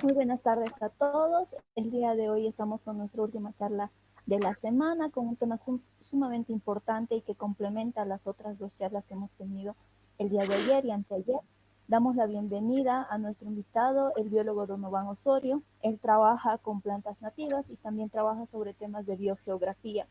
Muy buenas tardes a todos. El día de hoy estamos con nuestra última charla de la semana con un tema sumamente importante y que complementa las otras dos charlas que hemos tenido el día de ayer y anteayer. Damos la bienvenida a nuestro invitado, el biólogo Donovan Osorio. Él trabaja con plantas nativas y también trabaja sobre temas de biogeografía.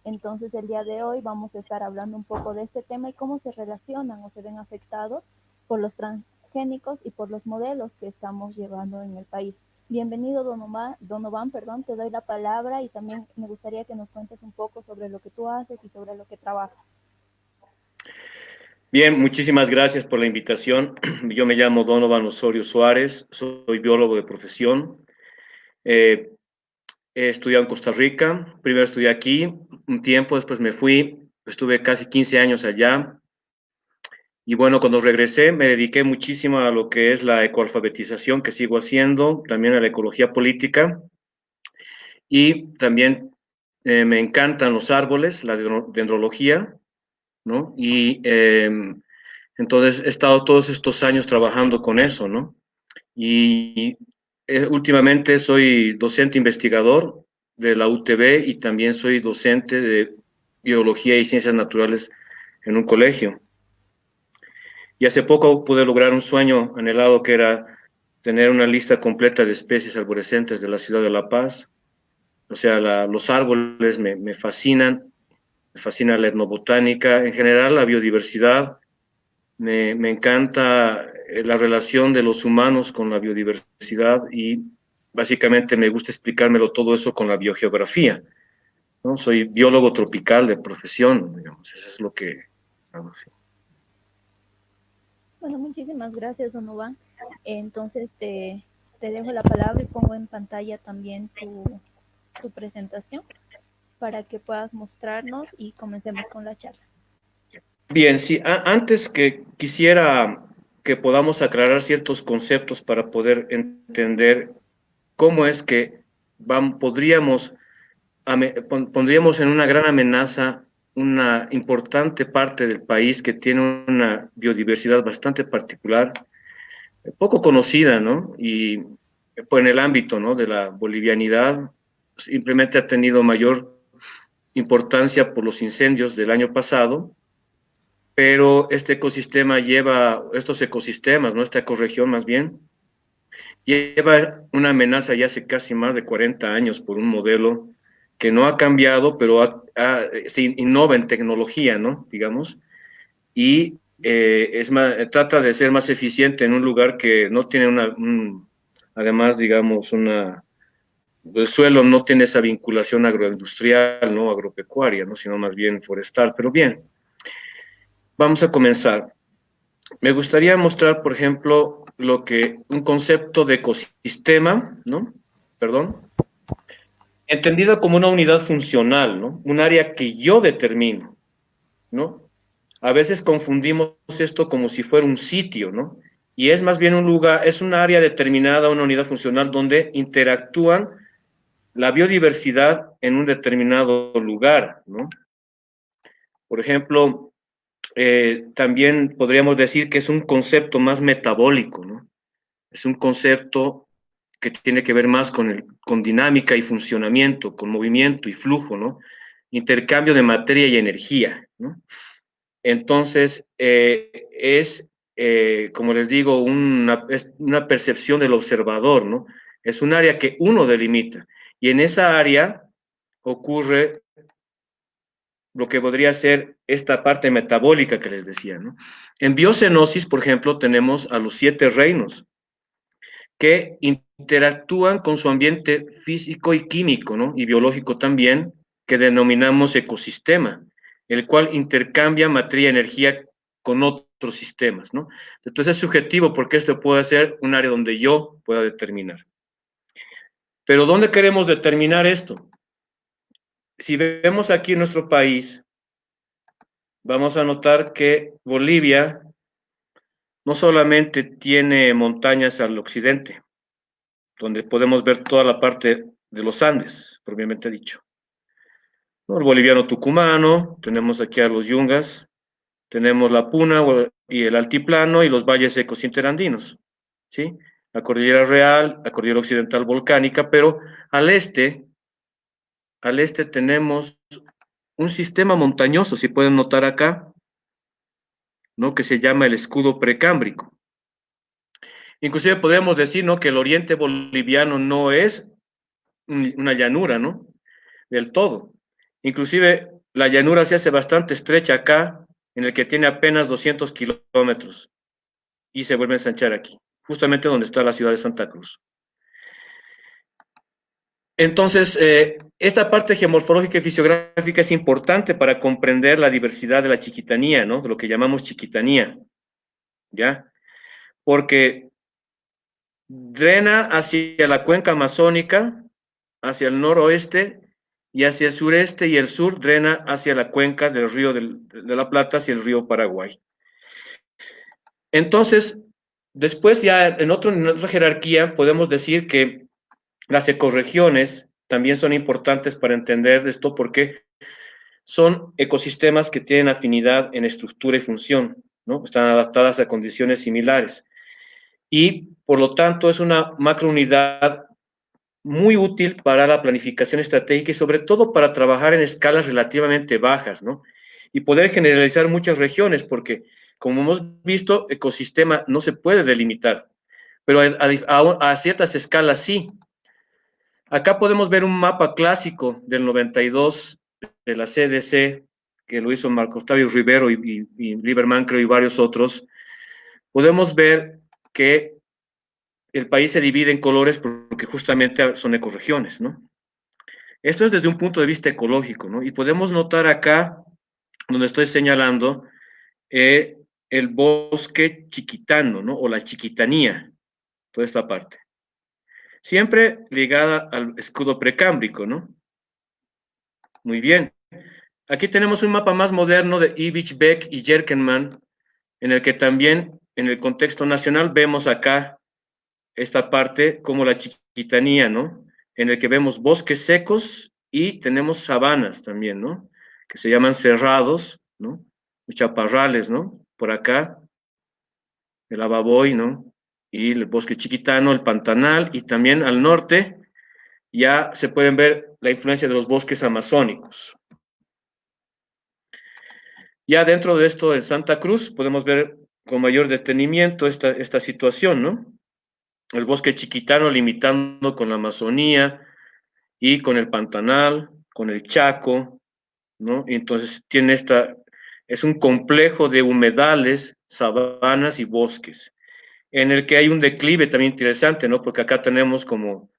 Entonces, el día de hoy vamos a estar hablando un poco de este tema y cómo se relacionan o se ven afectados por los transgénicos y por los modelos que estamos llevando en el país. Bienvenido, Donovan, perdón, te doy la palabra y también me gustaría que nos cuentes un poco sobre lo que tú haces y sobre lo que trabajas. Bien, muchísimas gracias por la invitación. Yo me llamo Donovan Osorio Suárez, soy biólogo de profesión. Eh, He estudiado en Costa Rica, primero estudié aquí un tiempo, después me fui, estuve casi 15 años allá. Y bueno, cuando regresé me dediqué muchísimo a lo que es la ecoalfabetización, que sigo haciendo, también a la ecología política. Y también me encantan los árboles, la dendrología, ¿no? Entonces he estado todos estos años trabajando con eso, ¿no? Y últimamente soy docente investigador de la UTB y también soy docente de biología y ciencias naturales en un colegio. Y hace poco pude lograr un sueño anhelado que era tener una lista completa de especies arborescentes de la ciudad de La Paz. O sea, los árboles me fascina la etnobotánica, en general la biodiversidad. Me encanta la relación de los humanos con la biodiversidad y básicamente me gusta explicármelo todo eso con la biogeografía, ¿no? Soy biólogo tropical de profesión, digamos, eso es lo que hago. Sí. Bueno, muchísimas gracias, Donovan. Entonces te dejo la palabra y pongo en pantalla también tu presentación para que puedas mostrarnos y comencemos con la charla. Bien, sí, antes que quisiera que podamos aclarar ciertos conceptos para poder entender cómo es que podríamos pondríamos en una gran amenaza una importante parte del país que tiene una biodiversidad bastante particular, poco conocida, ¿no? Y pues en el ámbito, ¿no? De la bolivianidad, simplemente ha tenido mayor importancia por los incendios del año pasado, pero este ecosistema lleva, estos ecosistemas, ¿no? Esta ecorregión más bien, lleva una amenaza ya hace casi más de 40 años por un modelo que no ha cambiado, pero se innova en tecnología, ¿no? Digamos, y trata de ser más eficiente en un lugar que no tiene además, digamos, el suelo no tiene esa vinculación agroindustrial, no agropecuaria, ¿no? Sino más bien forestal. Pero bien, vamos a comenzar. Me gustaría mostrar, por ejemplo, un concepto de ecosistema, ¿no? Perdón, entendida como una unidad funcional, ¿no? Un área que yo determino, ¿no? A veces confundimos esto como si fuera un sitio, ¿no? Y es más bien un lugar, es un área determinada, una unidad funcional donde interactúan la biodiversidad en un determinado lugar, ¿no? Por ejemplo, también podríamos decir que es un concepto más metabólico, ¿no? Es un concepto que tiene que ver más con dinámica y funcionamiento, con movimiento y flujo, ¿no? Intercambio de materia y energía, ¿no? Entonces, como les digo, es una percepción del observador, ¿no? Es un área que uno delimita y en esa área ocurre lo que podría ser esta parte metabólica que les decía, ¿no? En biocenosis, por ejemplo, tenemos a los 7 reinos que interactúan con su ambiente físico y químico, ¿no? Y biológico también, que denominamos ecosistema, el cual intercambia materia y energía con otros sistemas, ¿no? Entonces es subjetivo porque esto puede ser un área donde yo pueda determinar. Pero ¿dónde queremos determinar esto? Si vemos aquí en nuestro país, vamos a notar que Bolivia no solamente tiene montañas al occidente, donde podemos ver toda la parte de los Andes, propiamente dicho, ¿no? El boliviano tucumano, tenemos aquí a los yungas, tenemos la puna y el altiplano y los valles secos interandinos, ¿sí? la Cordillera Real, la Cordillera Occidental Volcánica, pero al este tenemos un sistema montañoso, si pueden notar acá, ¿no? Que se llama el escudo precámbrico. Inclusive podríamos decir, ¿no? Que el oriente boliviano no es una llanura, ¿no? Del todo. Inclusive la llanura se hace bastante estrecha acá, en el que tiene apenas 200 kilómetros, y se vuelve a ensanchar aquí, justamente donde está la ciudad de Santa Cruz. Entonces, esta parte geomorfológica y fisiográfica es importante para comprender la diversidad de la chiquitanía, ¿no? De lo que llamamos chiquitanía, ¿ya? Porque drena hacia la cuenca amazónica, hacia el noroeste, y hacia el sureste y el sur drena hacia la cuenca del río de la Plata, hacia el río Paraguay. Entonces, después ya en otra jerarquía podemos decir que las ecorregiones también son importantes para entender esto porque son ecosistemas que tienen afinidad en estructura y función, ¿no? Están adaptadas a condiciones similares. Y por lo tanto es una macrounidad muy útil para la planificación estratégica y sobre todo para trabajar en escalas relativamente bajas, ¿no? Y poder generalizar muchas regiones, porque como hemos visto, ecosistema no se puede delimitar, pero a ciertas escalas sí. Acá podemos ver un mapa clásico del 92 de la CDC, que lo hizo Marco Octavio Rivero y Lieberman, creo, y varios otros. Podemos ver que el país se divide en colores porque justamente son ecorregiones, ¿no? Esto es desde un punto de vista ecológico, ¿no? Y podemos notar acá, donde estoy señalando, el bosque chiquitano, ¿no? O la chiquitanía, toda esta parte. Siempre ligada al escudo precámbrico, ¿no? Muy bien. Aquí tenemos un mapa más moderno de Ibich, Beck y Jerkenman, en el que también, en el contexto nacional, vemos acá esta parte como la chiquitanía, ¿no? En el que vemos bosques secos y tenemos sabanas también, ¿no? Que se llaman cerrados, ¿no? Chaparrales, ¿no? Por acá, el Ababoy, ¿no? Y el bosque chiquitano, el Pantanal, y también al norte ya se pueden ver la influencia de los bosques amazónicos. Ya dentro de esto de Santa Cruz podemos ver con mayor detenimiento esta situación, ¿no? El bosque chiquitano limitando con la Amazonía y con el Pantanal, con el Chaco, ¿no? Y entonces es un complejo de humedales, sabanas y bosques, en el que hay un declive también interesante, ¿no? Porque acá tenemos como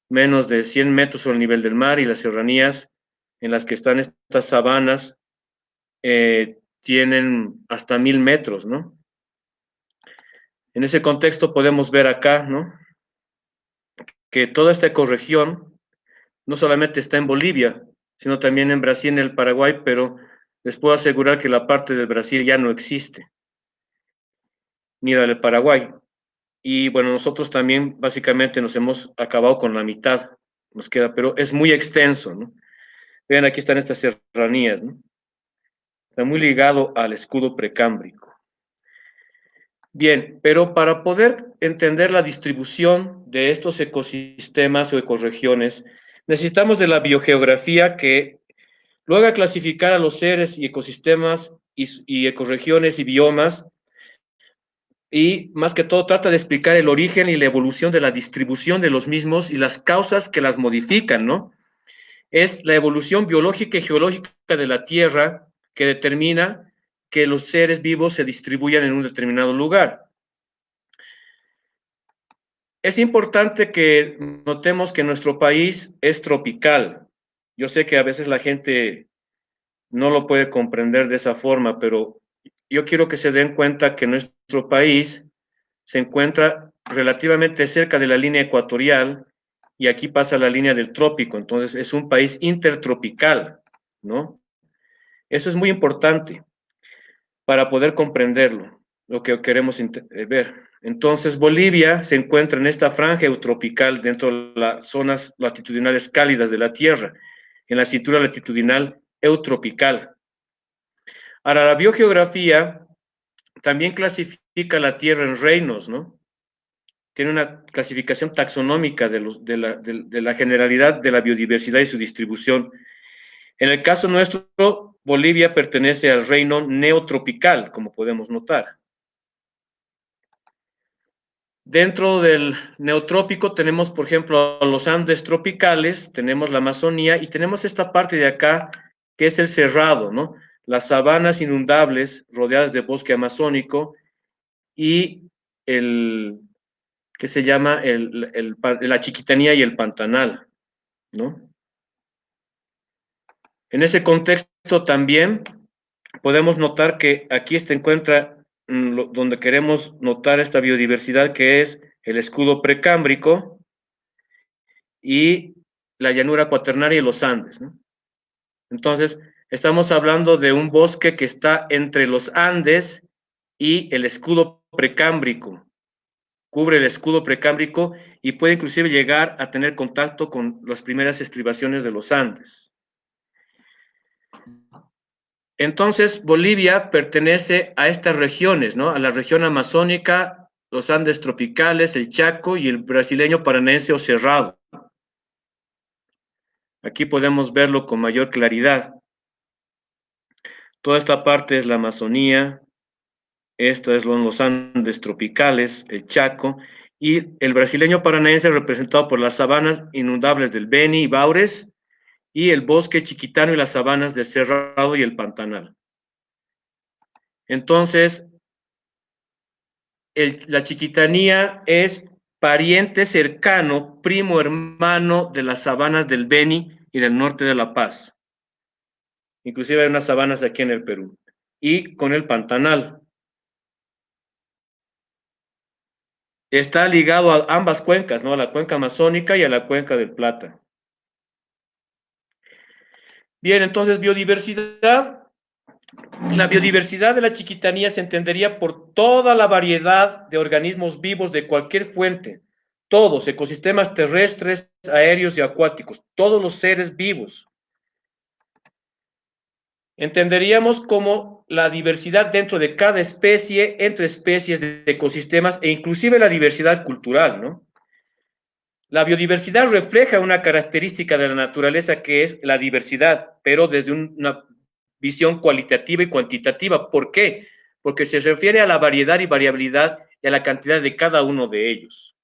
menos de 100 metros sobre el nivel del mar y las serranías en las que están estas sabanas tienen hasta 1000 metros, ¿no? En ese contexto podemos ver acá, ¿no? Que toda esta ecorregión no solamente está en Bolivia, sino también en Brasil, en el Paraguay, pero les puedo asegurar que la parte del Brasil ya no existe, ni la del Paraguay. Y bueno, nosotros también básicamente nos hemos acabado con la mitad, nos queda, pero es muy extenso, ¿no? Vean, aquí están estas serranías, ¿no? Está muy ligado al escudo precámbrico. Bien, pero para poder entender la distribución de estos ecosistemas o ecorregiones, necesitamos de la biogeografía que luego clasificar a los seres y ecosistemas y ecorregiones y biomas, y más que todo trata de explicar el origen y la evolución de la distribución de los mismos y las causas que las modifican, ¿no? Es la evolución biológica y geológica de la Tierra que determina que los seres vivos se distribuyan en un determinado lugar. Es importante que notemos que nuestro país es tropical. Yo sé que a veces la gente no lo puede comprender de esa forma, pero yo quiero que se den cuenta que nuestro país se encuentra relativamente cerca de la línea ecuatorial y aquí pasa la línea del trópico, entonces es un país intertropical, ¿no? Eso es muy importante para poder comprenderlo, lo que queremos ver. Entonces, Bolivia se encuentra en esta franja eutropical dentro de las zonas latitudinales cálidas de la Tierra, en la cintura latitudinal eutropical. Ahora, la biogeografía también clasifica la Tierra en reinos, ¿no? tiene una clasificación taxonómica de la generalidad de la biodiversidad y su distribución. En el caso nuestro, Bolivia pertenece al reino neotropical, como podemos notar. Dentro del neotrópico tenemos, por ejemplo, los Andes tropicales, tenemos la Amazonía y tenemos esta parte de acá que es el cerrado, ¿no? Las sabanas inundables rodeadas de bosque amazónico y el que se llama la Chiquitanía y el Pantanal, ¿no? En ese contexto también podemos notar que aquí se encuentra donde queremos notar esta biodiversidad, que es el escudo precámbrico y la llanura cuaternaria y los Andes, ¿no? Entonces, estamos hablando de un bosque que está entre los Andes y el escudo precámbrico. Cubre el escudo precámbrico y puede inclusive llegar a tener contacto con las primeras estribaciones de los Andes. Entonces, Bolivia pertenece a estas regiones, ¿no? A la región amazónica, los Andes tropicales, el Chaco y el brasileño paranaense o cerrado. Aquí podemos verlo con mayor claridad. Toda esta parte es la Amazonía, esta es los Andes tropicales, el Chaco, y el brasileño paranaense representado por las sabanas inundables del Beni y Baures, y el bosque chiquitano y las sabanas del Cerrado y el Pantanal. Entonces, la chiquitanía es pariente cercano, primo hermano de las sabanas del Beni y del norte de La Paz. Inclusive hay unas sabanas aquí en el Perú. Y con el Pantanal. Está ligado a ambas cuencas, ¿no? A la cuenca amazónica y a la cuenca del Plata. Bien, entonces biodiversidad. La biodiversidad de la chiquitanía se entendería por toda la variedad de organismos vivos de cualquier fuente, todos, ecosistemas terrestres, aéreos y acuáticos, todos los seres vivos. Entenderíamos como la diversidad dentro de cada especie, entre especies de ecosistemas e inclusive la diversidad cultural, ¿no? La biodiversidad refleja una característica de la naturaleza que es la diversidad, pero desde una visión cualitativa y cuantitativa. ¿Por qué? Porque se refiere a la variedad y variabilidad y a la cantidad de cada uno de ellos.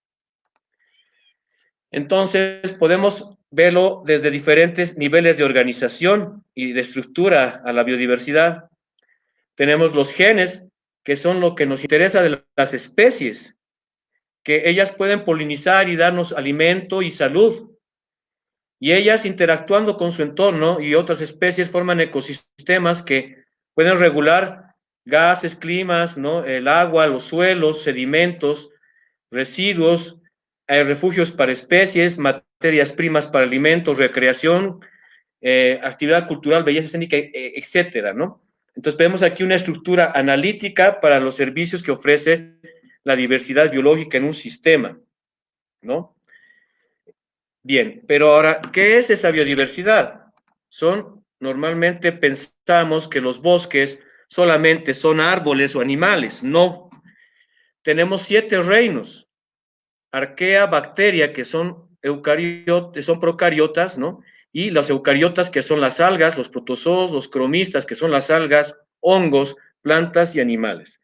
Entonces, podemos verlo desde diferentes niveles de organización y de estructura a la biodiversidad. Tenemos los genes, que son lo que nos interesa de las especies, que ellas pueden polinizar y darnos alimento y salud. Y ellas interactuando con su entorno y otras especies forman ecosistemas que pueden regular gases, climas, ¿no? El agua, los suelos, sedimentos, residuos, refugios para especies, materias primas para alimentos, recreación, actividad cultural, belleza escénica, etcétera, ¿no? Entonces vemos aquí una estructura analítica para los servicios que ofrece la diversidad biológica en un sistema, ¿no? Bien, pero ahora, ¿qué es esa biodiversidad? Normalmente pensamos que los bosques solamente son árboles o animales. No. Tenemos 7 reinos. Arquea, bacteria, que son son procariotas, ¿no? Y los eucariotas, que son las algas, los protozoos, los cromistas, que son las algas, hongos, plantas y animales.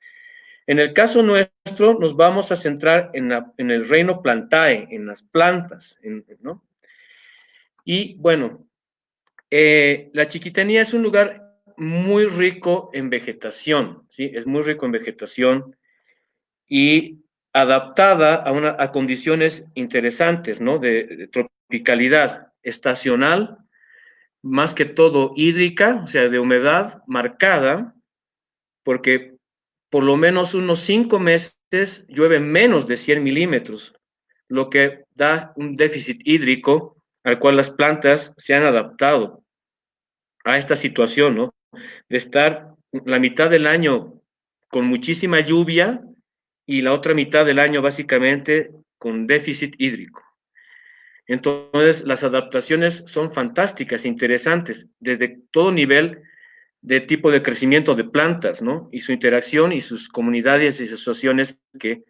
En el caso nuestro, nos vamos a centrar en el reino plantae, en las plantas, ¿no? Y bueno, la Chiquitanía es un lugar muy rico en vegetación, ¿sí? Es muy rico en vegetación y adaptada a condiciones interesantes, ¿no? De tropicalidad estacional, más que todo hídrica, o sea, de humedad marcada, porque por lo menos unos 5 meses llueve menos de 100 milímetros, lo que da un déficit hídrico al cual las plantas se han adaptado a esta situación, ¿no? De estar la mitad del año con muchísima lluvia y la otra mitad del año básicamente con déficit hídrico. Entonces, las adaptaciones son fantásticas, interesantes, desde todo nivel de tipo de crecimiento de plantas, ¿no? Y su interacción y sus comunidades y asociaciones que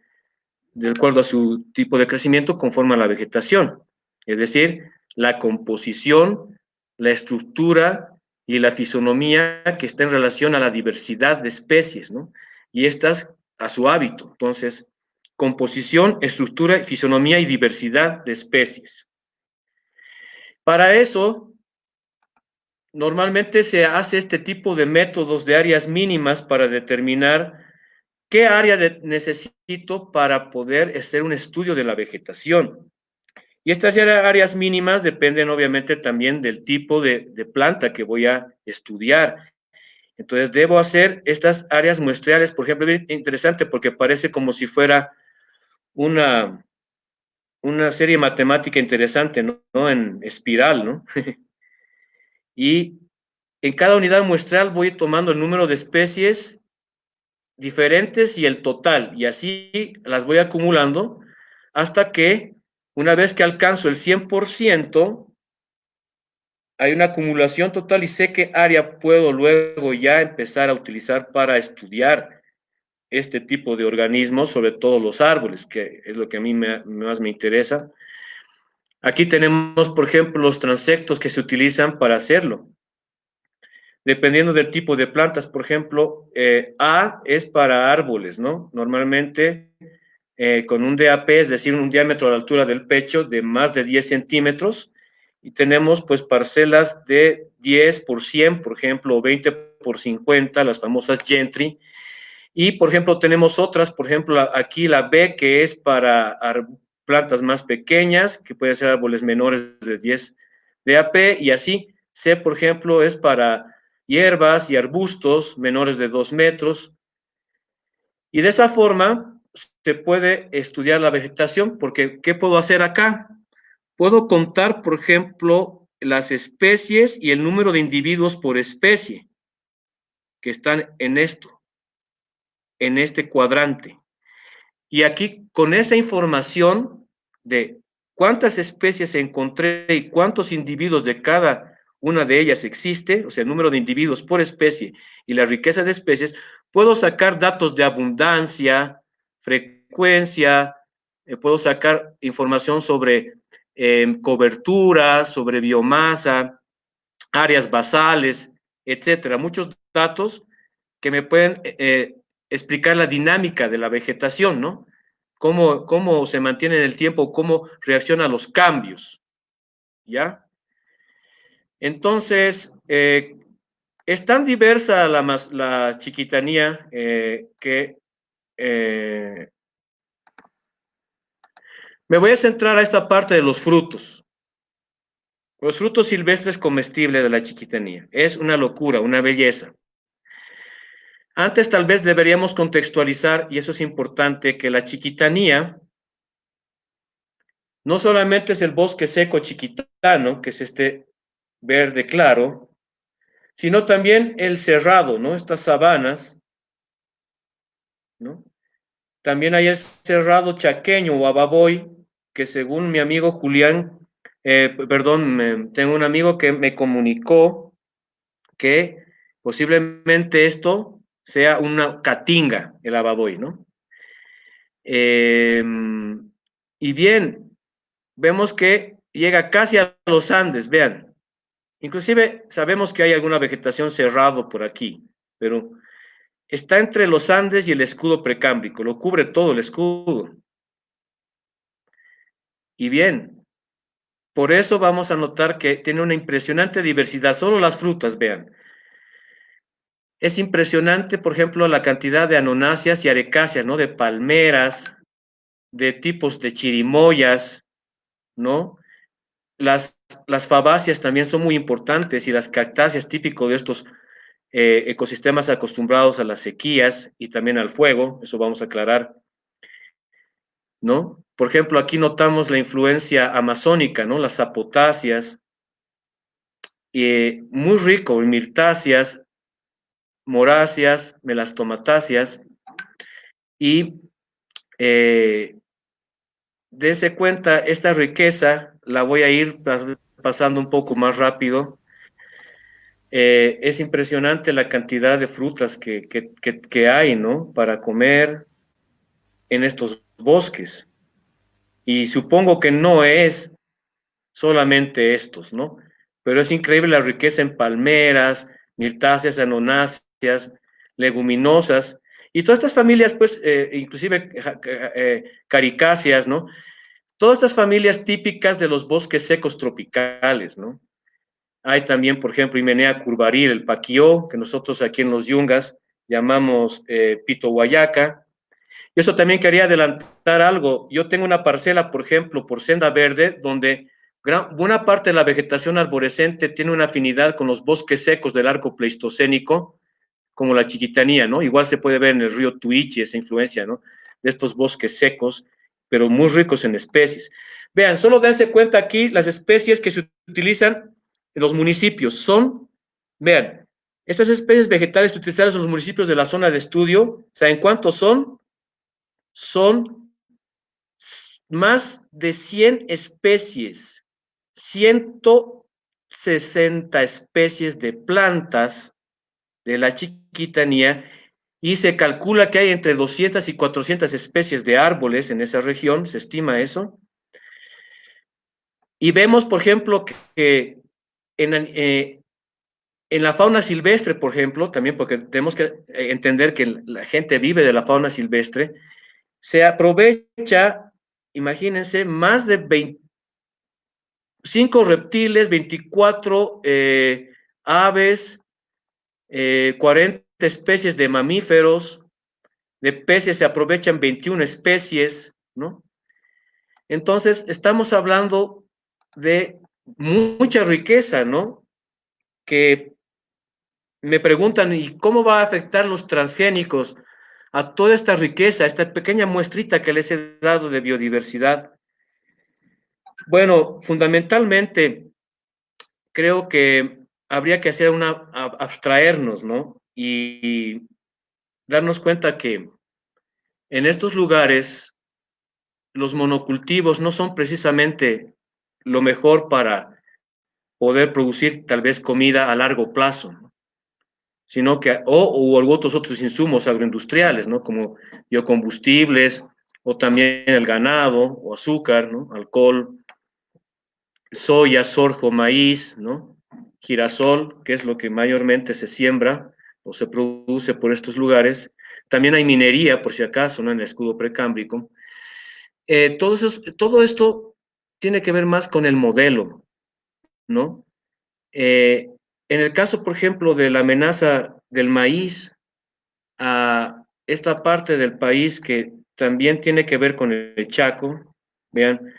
de acuerdo a su tipo de crecimiento, conforman la vegetación. Es decir, la composición, la estructura y la fisonomía que está en relación a la diversidad de especies, ¿no? Y estas a su hábito. Entonces, composición, estructura, fisonomía y diversidad de especies. Para eso, normalmente se hace este tipo de métodos de áreas mínimas para determinar qué área necesito para poder hacer un estudio de la vegetación. Y estas áreas mínimas dependen obviamente también del tipo de planta que voy a estudiar. Entonces debo hacer estas áreas muestrales, por ejemplo, bien interesante porque parece como si fuera una, una serie matemática interesante, ¿no? En espiral, ¿no? Y en cada unidad muestral voy tomando el número de especies diferentes y el total, y así las voy acumulando hasta que una vez que alcanzo el 100%, hay una acumulación total y sé qué área puedo luego ya empezar a utilizar para estudiar este tipo de organismos, sobre todo los árboles, que es lo que a mí más me interesa. Aquí tenemos, por ejemplo, los transectos que se utilizan para hacerlo. Dependiendo del tipo de plantas, por ejemplo, A es para árboles, ¿no? Normalmente con un DAP, es decir, un diámetro a la altura del pecho de más de 10 centímetros, y tenemos pues parcelas de 10 por 100, por ejemplo, o 20 por 50, las famosas Gentry, y por ejemplo tenemos otras, por ejemplo aquí la B, que es para plantas más pequeñas, que pueden ser árboles menores de 10 DAP, y así C, por ejemplo, es para hierbas y arbustos menores de 2 metros, y de esa forma se puede estudiar la vegetación, porque ¿qué puedo hacer acá? Puedo contar, por ejemplo, las especies y el número de individuos por especie que están en esto, en este cuadrante. Y aquí, con esa información de cuántas especies encontré y cuántos individuos de cada una de ellas existe, o sea, el número de individuos por especie y la riqueza de especies, puedo sacar datos de abundancia, frecuencia, puedo sacar información sobre cobertura, sobre biomasa, áreas basales, etcétera. Muchos datos que me pueden explicar la dinámica de la vegetación, ¿no? Cómo se mantiene en el tiempo, cómo reacciona a los cambios, ¿ya? Entonces, es tan diversa la chiquitanía que me voy a centrar a esta parte de los frutos. Los frutos silvestres comestibles de la chiquitanía. Es una locura, una belleza. Antes tal vez deberíamos contextualizar, y eso es importante, que la chiquitanía no solamente es el bosque seco chiquitano, que es este verde claro, sino también el cerrado, ¿no? Estas sabanas, ¿no? También hay el cerrado chaqueño o ababoy, que según mi amigo Julián, tengo un amigo que me comunicó que posiblemente esto sea una caatinga, el ababoy, ¿no? Y bien, vemos que llega casi a los Andes, vean. Inclusive sabemos que hay alguna vegetación cerrado por aquí, pero está entre los Andes y el escudo precámbrico, lo cubre todo el escudo. Y bien, por eso vamos a notar que tiene una impresionante diversidad, solo las frutas, vean. Es impresionante, por ejemplo, la cantidad de anonáceas y arecáceas, ¿no? De palmeras, de tipos de chirimoyas, ¿no? Las fabáceas también son muy importantes y las cactáceas, típico de estos ecosistemas acostumbrados a las sequías y también al fuego, eso vamos a aclarar, ¿no? Por ejemplo, aquí notamos la influencia amazónica, ¿no? Las apotáceas, muy rico en mirtáceas, moráceas, melastomatáceas, y dése cuenta, esta riqueza la voy a ir pasando un poco más rápido. Es impresionante la cantidad de frutas que hay, ¿no? Para comer. en estos bosques. Y supongo que no es solamente estos, ¿no? Pero es increíble la riqueza en palmeras, mirtáceas, anonáceas, leguminosas, y todas estas familias, pues, inclusive caricáceas, ¿no? Todas estas familias típicas de los bosques secos tropicales, ¿no? Hay también, por ejemplo, Himenea curvaril, el paquió, que nosotros aquí en los Yungas llamamos pito guayaca. Y eso también quería adelantar algo. Yo tengo una parcela, por ejemplo, por Senda Verde, donde buena parte de la vegetación arborescente tiene una afinidad con los bosques secos del arco pleistocénico, como la Chiquitanía, ¿no? Igual se puede ver en el río Tuichi esa influencia, ¿no? De estos bosques secos, pero muy ricos en especies. Vean, solo dense cuenta aquí las especies que se utilizan en los municipios. Son, vean, estas especies vegetales utilizadas en los municipios de la zona de estudio, ¿saben cuántos son? Son más de 100 especies, 160 especies de plantas de la Chiquitanía, y se calcula que hay entre 200 y 400 especies de árboles en esa región, se estima eso. Y vemos, por ejemplo, que en la fauna silvestre, por ejemplo, también porque tenemos que entender que la gente vive de la fauna silvestre, se aprovecha, imagínense, más de 25 reptiles, 24 aves, 40 especies de mamíferos, de peces se aprovechan 21 especies, ¿no? Entonces, estamos hablando de mucha riqueza, ¿no? Que me preguntan, ¿y cómo va a afectar los transgénicos a toda esta riqueza, esta pequeña muestrita que les he dado de biodiversidad? Bueno, fundamentalmente creo que habría que hacer abstraernos, ¿no? Y darnos cuenta que en estos lugares los monocultivos no son precisamente lo mejor para poder producir tal vez comida a largo plazo, ¿no? Sino que, o otros insumos agroindustriales, ¿no? Como biocombustibles, o también el ganado, o azúcar, ¿no? Alcohol, soya, sorgo, maíz, ¿no? Girasol, que es lo que mayormente se siembra o se produce por estos lugares. También hay minería, por si acaso, ¿no? En el escudo precámbrico. Todo esto tiene que ver más con el modelo, ¿no? En el caso, por ejemplo, de la amenaza del maíz a esta parte del país que también tiene que ver con el Chaco, vean,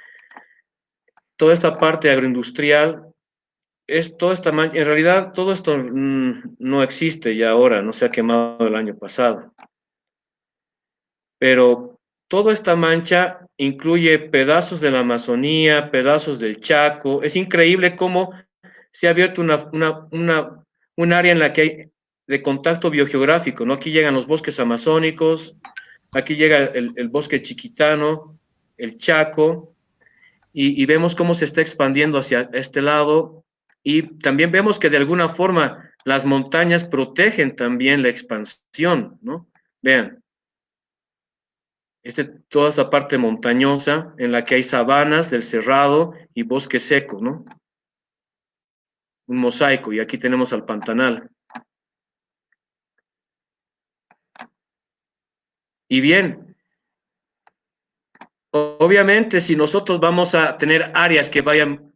toda esta parte agroindustrial, es toda esta mancha, en realidad todo esto no existe ya ahora, no se ha quemado el año pasado, pero toda esta mancha incluye pedazos de la Amazonía, pedazos del Chaco. Es increíble cómo se ha abierto un área en la que hay de contacto biogeográfico, ¿no? Aquí llegan los bosques amazónicos, aquí llega el bosque chiquitano, el Chaco, y vemos cómo se está expandiendo hacia este lado, y también vemos que de alguna forma las montañas protegen también la expansión, ¿no? Vean, toda esta parte montañosa en la que hay sabanas del cerrado y bosque seco, ¿no? Un mosaico, y aquí tenemos al Pantanal. Y bien, obviamente si nosotros vamos a tener áreas que van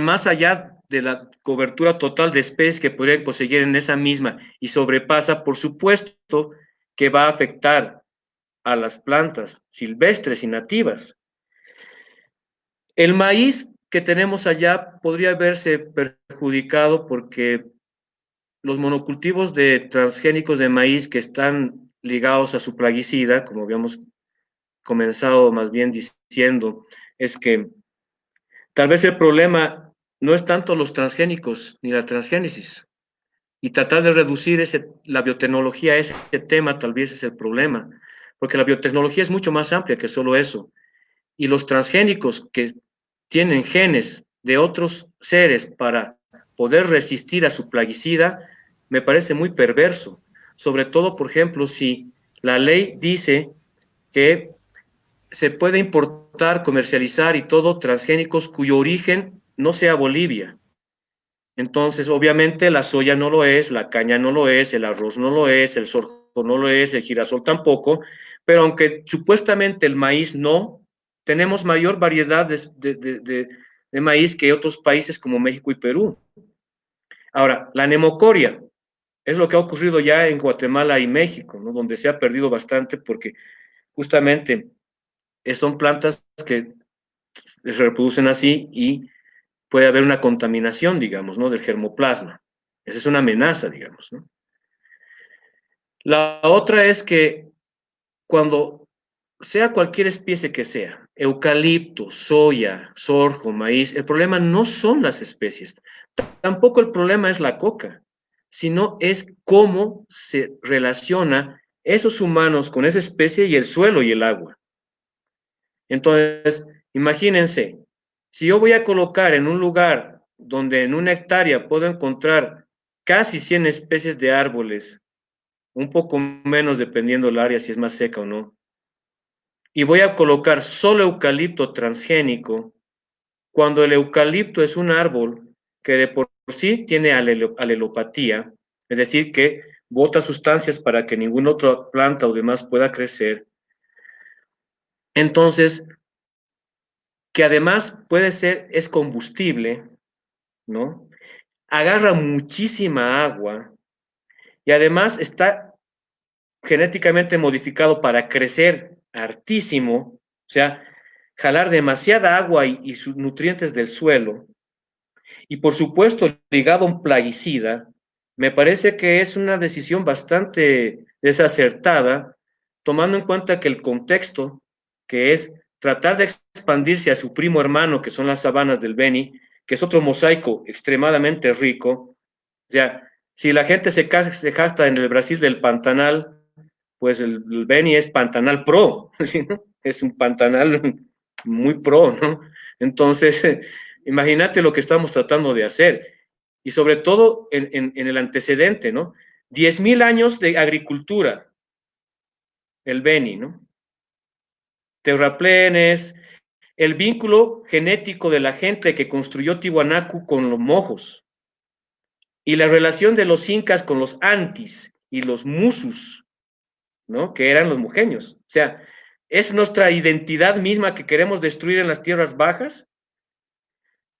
más allá de la cobertura total de especies que podrían conseguir en esa misma y sobrepasa, por supuesto que va a afectar a las plantas silvestres y nativas. El maíz que tenemos allá podría verse perjudicado porque los monocultivos de transgénicos de maíz que están ligados a su plaguicida, como habíamos comenzado más bien diciendo, es que tal vez el problema no es tanto los transgénicos ni la transgénesis, y tratar de reducir la biotecnología a ese tema tal vez es el problema, porque la biotecnología es mucho más amplia que solo eso, y los transgénicos que tienen genes de otros seres para poder resistir a su plaguicida, me parece muy perverso, sobre todo, por ejemplo, si la ley dice que se puede importar, comercializar y todo transgénicos cuyo origen no sea Bolivia. Entonces, obviamente, la soya no lo es, la caña no lo es, el arroz no lo es, el sorgo no lo es, el girasol tampoco, pero aunque supuestamente el maíz no, tenemos mayor variedad de maíz que otros países como México y Perú. Ahora, la nemocoria es lo que ha ocurrido ya en Guatemala y México, ¿no? Donde se ha perdido bastante porque justamente son plantas que se reproducen así y puede haber una contaminación, digamos, ¿no? Del germoplasma. Esa es una amenaza, digamos, ¿no? La otra es que cuando sea cualquier especie que sea, eucalipto, soya, sorgo, maíz, el problema no son las especies, tampoco el problema es la coca, sino es cómo se relaciona esos humanos con esa especie y el suelo y el agua. Entonces, imagínense, si yo voy a colocar en un lugar donde en una hectárea puedo encontrar casi 100 especies de árboles, un poco menos dependiendo del área, si es más seca o no, y voy a colocar solo eucalipto transgénico, cuando el eucalipto es un árbol que de por sí tiene alelopatía, es decir, que bota sustancias para que ninguna otra planta o demás pueda crecer, entonces, que además puede ser, es combustible, ¿no? Agarra muchísima agua y además está genéticamente modificado para crecer hartísimo, o sea, jalar demasiada agua y sus nutrientes del suelo, y por supuesto ligado a un plaguicida, me parece que es una decisión bastante desacertada, tomando en cuenta que el contexto, que es tratar de expandirse a su primo hermano, que son las sabanas del Beni, que es otro mosaico extremadamente rico, ya, si la gente se jacta en el Brasil del Pantanal, pues el Beni es Pantanal Pro, ¿sí, no? Es un Pantanal muy pro, ¿no? Entonces, imagínate lo que estamos tratando de hacer. Y sobre todo en el antecedente, ¿no? 10.000 años de agricultura, el Beni, ¿no? Terraplenes, el vínculo genético de la gente que construyó Tiwanaku con los mojos y la relación de los incas con los antis y los musus, ¿no? Que eran los mujeños. O sea, es nuestra identidad misma que queremos destruir en las tierras bajas.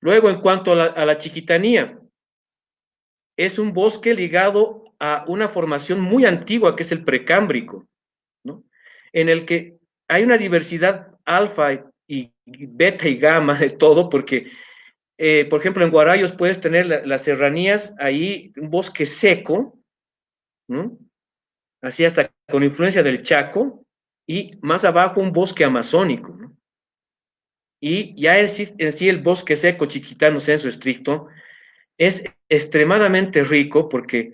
Luego, en cuanto a la chiquitanía, es un bosque ligado a una formación muy antigua que es el precámbrico, ¿no? En el que hay una diversidad alfa y beta y gamma de todo, porque, por ejemplo, en Guarayos puedes tener las serranías, ahí un bosque seco, ¿no? Así hasta con influencia del Chaco, y más abajo un bosque amazónico, ¿no? Y ya en sí el bosque seco chiquitano, senso estricto, es extremadamente rico porque,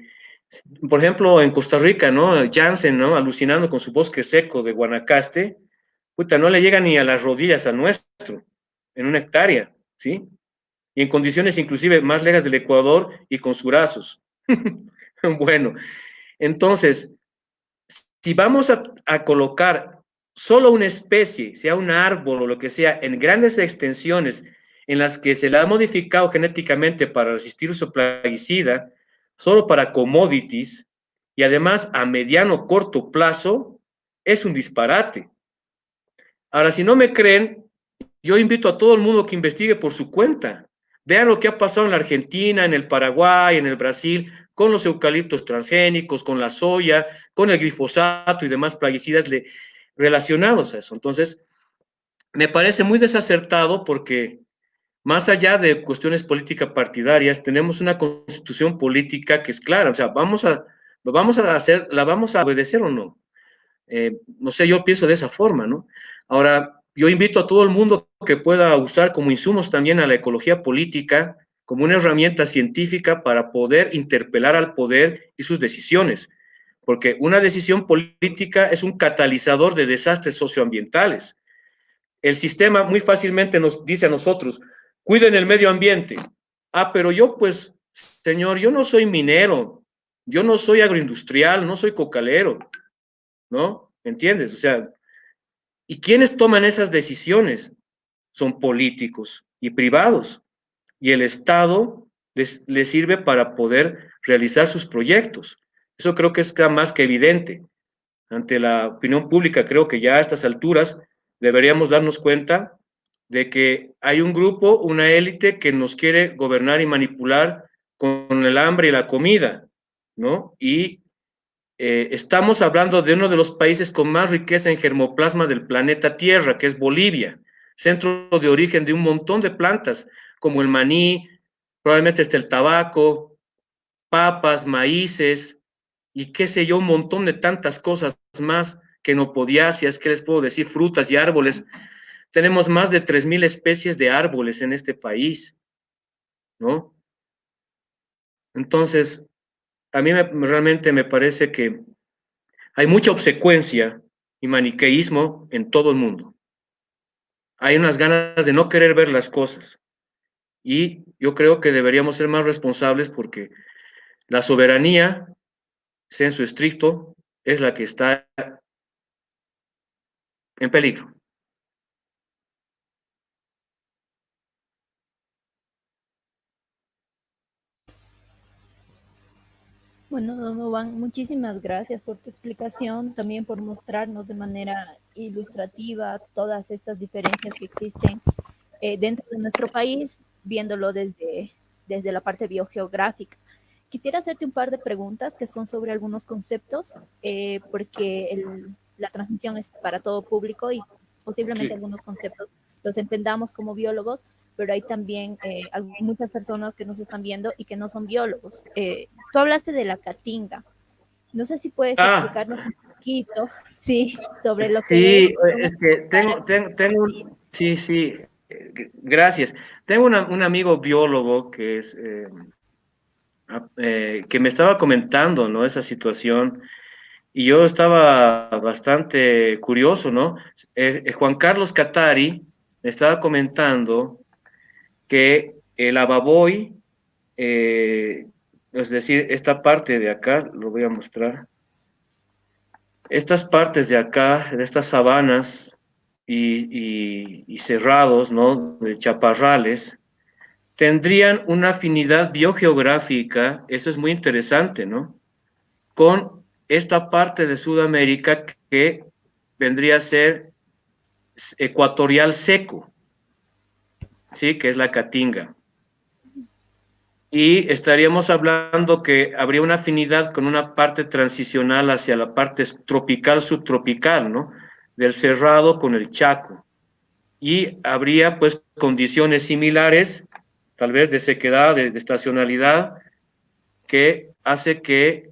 por ejemplo, en Costa Rica, ¿no? Jansen, ¿no? Alucinando con su bosque seco de Guanacaste, puta, no le llega ni a las rodillas al nuestro, en una hectárea, ¿sí? Y en condiciones inclusive más lejas del Ecuador y con surazos. Bueno, entonces, si vamos a colocar solo una especie, sea un árbol o lo que sea, en grandes extensiones en las que se la ha modificado genéticamente para resistir su plaguicida, solo para commodities, y además a mediano o corto plazo, es un disparate. Ahora, si no me creen, yo invito a todo el mundo que investigue por su cuenta. Vean lo que ha pasado en la Argentina, en el Paraguay, en el Brasil, con los eucaliptos transgénicos, con la soya, con el glifosato y demás plaguicidas relacionados a eso. Entonces, me parece muy desacertado porque más allá de cuestiones políticas partidarias, tenemos una constitución política que es clara, o sea, lo vamos a hacer, la vamos a obedecer o no. No sé, yo pienso de esa forma, ¿no? Ahora, yo invito a todo el mundo que pueda usar como insumos también a la ecología política como una herramienta científica para poder interpelar al poder y sus decisiones, porque una decisión política es un catalizador de desastres socioambientales. El sistema muy fácilmente nos dice a nosotros, cuiden el medio ambiente. Ah, pero yo pues, señor, yo no soy minero, yo no soy agroindustrial, no soy cocalero, ¿no? ¿Entiendes? O sea, ¿Y quiénes toman esas decisiones? Son políticos y privados. Y el Estado les sirve para poder realizar sus proyectos. Eso creo que es más que evidente. Ante la opinión pública, creo que ya a estas alturas deberíamos darnos cuenta de que hay un grupo, una élite que nos quiere gobernar y manipular con el hambre y la comida, ¿no? Y estamos hablando de uno de los países con más riqueza en germoplasma del planeta Tierra, que es Bolivia, centro de origen de un montón de plantas, como el maní, probablemente está el tabaco, papas, maíces, y qué sé yo, un montón de tantas cosas más, que quenopodiáceas, ¿qué les puedo decir? Frutas y árboles. Tenemos más de 3.000 especies de árboles en este país, ¿no? Entonces, a mí realmente me parece que hay mucha obsecuencia y maniqueísmo en todo el mundo. Hay unas ganas de no querer ver las cosas. Y yo creo que deberíamos ser más responsables porque la soberanía, sensu estricto, es la que está en peligro. Bueno, Donovan, muchísimas gracias por tu explicación, también por mostrarnos de manera ilustrativa todas estas diferencias que existen dentro de nuestro país, viéndolo desde la parte biogeográfica. Quisiera hacerte un par de preguntas que son sobre algunos conceptos, porque la transmisión es para todo público y posiblemente Sí. algunos conceptos los entendamos como biólogos, pero hay también muchas personas que nos están viendo y que no son biólogos. Tú hablaste de la caatinga. No sé si puedes Ah, explicarnos un poquito, sí, sobre lo que es, sí, cómo es que sí, sí, gracias. Tengo un amigo biólogo que es, que me estaba comentando, ¿no? Esa situación y yo estaba bastante curioso, ¿no? Juan Carlos Catari me estaba comentando que el ababoy, es decir, esta parte de acá, lo voy a mostrar, estas partes de acá, de estas sabanas y cerrados, ¿no? De chaparrales, tendrían una afinidad biogeográfica, eso es muy interesante, ¿no? Con esta parte de Sudamérica que vendría a ser ecuatorial seco, ¿sí? Que es la caatinga. Y estaríamos hablando que habría una afinidad con una parte transicional hacia la parte tropical, subtropical, ¿no? Del Cerrado con el Chaco. Y habría pues condiciones similares, tal vez de sequedad, de estacionalidad, que hace que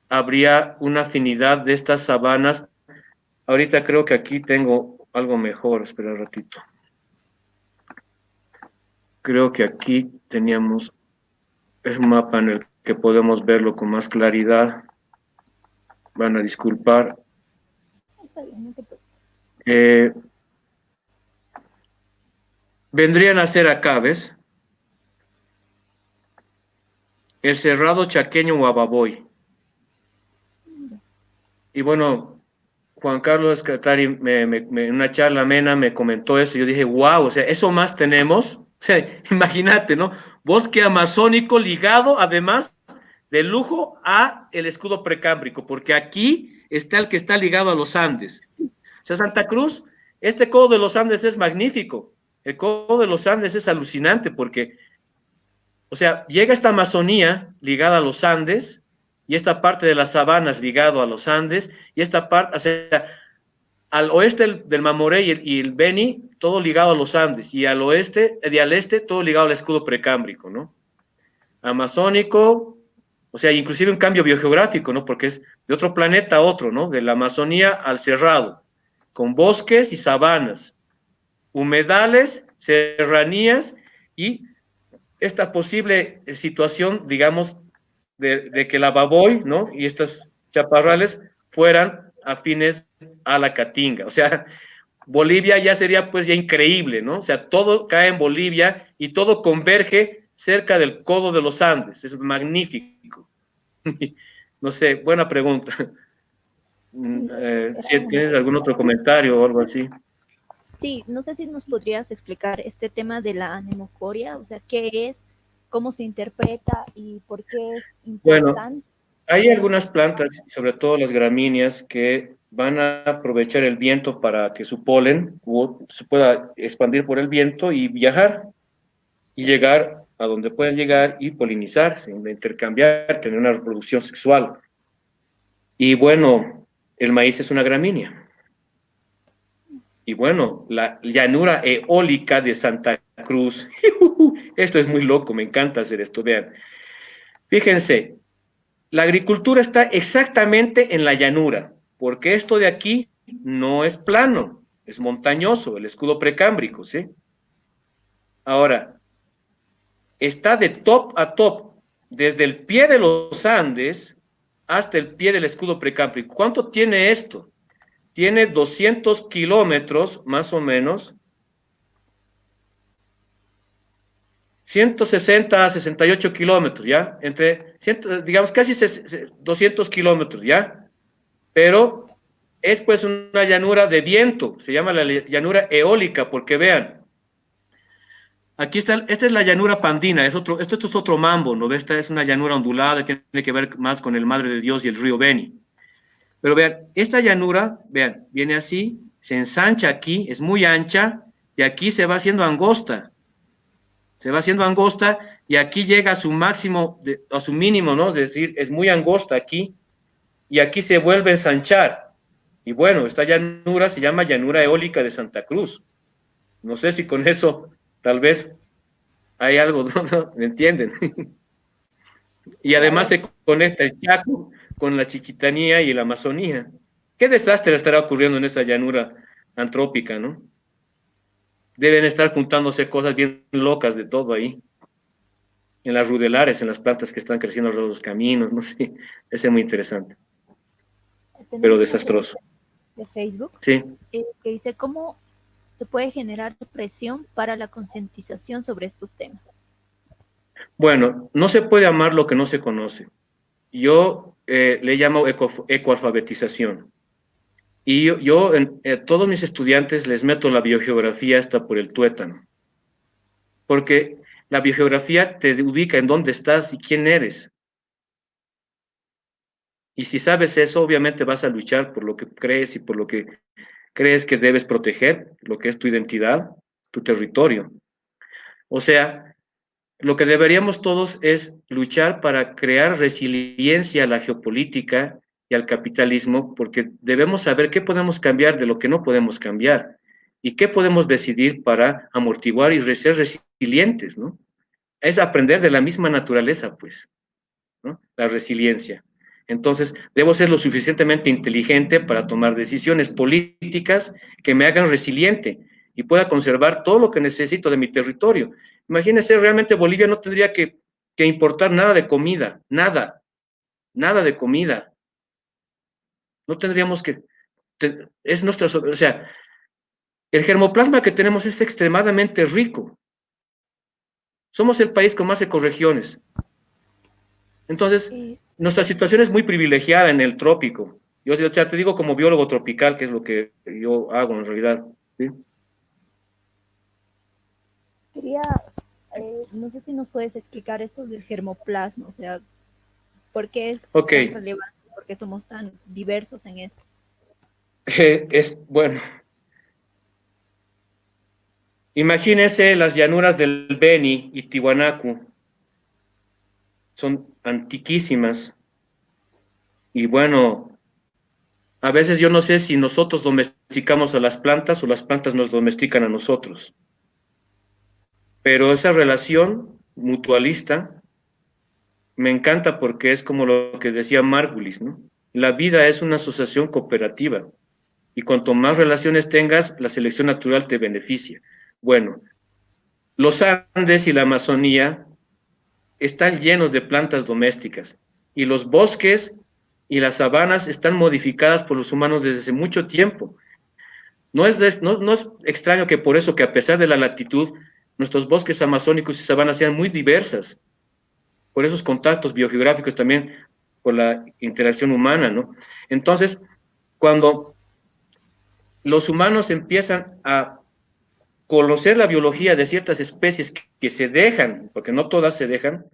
habría una afinidad de estas sabanas. Ahorita creo que aquí tengo algo mejor, espera un ratito. Creo que aquí teníamos, es un mapa en el que podemos verlo con más claridad. Van a disculpar. está bien, no te preocupes. Eh, Vendrían a ser acá, ¿ves? El Cerrado Chaqueño Guababoy. Y bueno, Juan Carlos Catari en una charla amena me comentó eso. Yo dije, wow, o sea, eso más tenemos. O sea, imagínate, ¿no? Bosque amazónico ligado, además, de lujo a el escudo precámbrico, porque aquí está el que está ligado a los Andes. O sea, Santa Cruz, este codo de los Andes es magnífico. El codo de los Andes es alucinante porque, o sea, llega esta Amazonía ligada a los Andes y esta parte de las sabanas ligado a los Andes y esta parte, o sea, al oeste del Mamoré y el Beni, todo ligado a los Andes y al oeste, y al este, todo ligado al escudo precámbrico, ¿no? Amazónico, o sea, inclusive un cambio biogeográfico, ¿no? Porque es de otro planeta a otro, ¿no? De la Amazonía al Cerrado, con bosques y sabanas, humedales, serranías y esta posible situación, digamos, de que la baboy, ¿no? Y estas chaparrales fueran afines a la caatinga. O sea, Bolivia ya sería pues ya increíble, ¿no? O sea, todo cae en Bolivia y todo converge cerca del codo de los Andes. Es magnífico. No sé, buena pregunta. Sí, si tienes algún otro comentario o algo así. sí, no sé si nos podrías explicar este tema de la anemocoria, o sea, qué es, cómo se interpreta y por qué es Bueno, importante. hay algunas plantas, sobre todo las gramíneas, que van a aprovechar el viento para que su polen se pueda expandir por el viento y viajar y llegar a donde pueden llegar y polinizarse, intercambiar, tener una reproducción sexual. Y bueno, el maíz es una gramínea. Y bueno, la llanura eólica de Santa Cruz. Esto es muy loco, me encanta hacer esto. Vean, fíjense, la agricultura está exactamente en la llanura, porque esto de aquí no es plano, es montañoso, el escudo precámbrico, ¿sí? Ahora, está de top a top, desde el pie de los Andes hasta el pie del escudo precámbrico. ¿Cuánto tiene esto? Tiene 200 kilómetros, más o menos, 160 a 68 kilómetros, ¿ya? Entre, digamos, casi 200 kilómetros, ¿ya? Pero es pues una llanura de viento, se llama la llanura eólica, porque vean, aquí está, esta es la llanura pandina, esto es otro mambo, ¿no? Esta es una llanura ondulada, tiene que ver más con el Madre de Dios y el río Beni. Pero vean, esta llanura, vean, viene así, se ensancha aquí, es muy ancha, y aquí se va haciendo angosta. Se va haciendo angosta, y aquí llega a su máximo, a su mínimo, ¿no? Es decir, es muy angosta aquí, y aquí se vuelve a ensanchar. Y bueno, esta llanura se llama llanura eólica de Santa Cruz. No sé si con eso tal vez hay algo, ¿no? ¿Me entienden? Y además Claro, se conecta el Chaco con la Chiquitanía y la Amazonía. ¿Qué desastre estará ocurriendo en esa llanura antrópica, no? Deben estar juntándose cosas bien locas de todo ahí. En las rudelares, en las plantas que están creciendo alrededor de los caminos, no sé. Ese es muy interesante, pero tenemos una desastroso. pregunta de Facebook Sí. que dice cómo se puede generar presión para la concientización sobre estos temas. Bueno, no se puede amar lo que no se conoce. Yo le llamo ecoalfabetización. Y todos mis estudiantes les meto la biogeografía hasta por el tuétano, porque la biogeografía te ubica en dónde estás y quién eres. Y si sabes eso, obviamente vas a luchar por lo que crees y por lo que crees que debes proteger, lo que es tu identidad, tu territorio. O sea, lo que deberíamos todos es luchar para crear resiliencia a la geopolítica y al capitalismo, porque debemos saber qué podemos cambiar de lo que no podemos cambiar y qué podemos decidir para amortiguar y ser resilientes, ¿no? Es aprender de la misma naturaleza, pues, ¿no? La resiliencia. Entonces, debo ser lo suficientemente inteligente para tomar decisiones políticas que me hagan resiliente y pueda conservar todo lo que necesito de mi territorio. Imagínense, realmente Bolivia no tendría que importar nada de comida, nada, nada de comida. No tendríamos que, es nuestra, o sea, el germoplasma que tenemos es extremadamente rico. Somos el país con más ecorregiones. Entonces, Eh, nuestra situación es muy privilegiada en el trópico. Yo ya te digo como biólogo tropical, que es lo que yo hago en realidad. ¿Sí? quería, no sé si nos puedes explicar esto del germoplasma, o sea, por qué es Ok, tan relevante, por qué somos tan diversos en esto. es bueno. Imagínense las llanuras del Beni y Tiwanaku, son antiquísimas. Y bueno, a veces yo no sé si nosotros domesticamos a las plantas o las plantas nos domestican a nosotros. Pero esa relación mutualista me encanta porque es como lo que decía Margulis, ¿no? La vida es una asociación cooperativa y cuanto más relaciones tengas, la selección natural te beneficia. Bueno, los Andes y la Amazonía están llenos de plantas domésticas y los bosques y las sabanas están modificadas por los humanos desde hace mucho tiempo. No es extraño que por eso que a pesar de la latitud, nuestros bosques amazónicos y sabanas sean muy diversas, por esos contactos biogeográficos también, por la interacción humana, ¿no? Entonces, cuando los humanos empiezan a conocer la biología de ciertas especies que se dejan, porque no todas se dejan,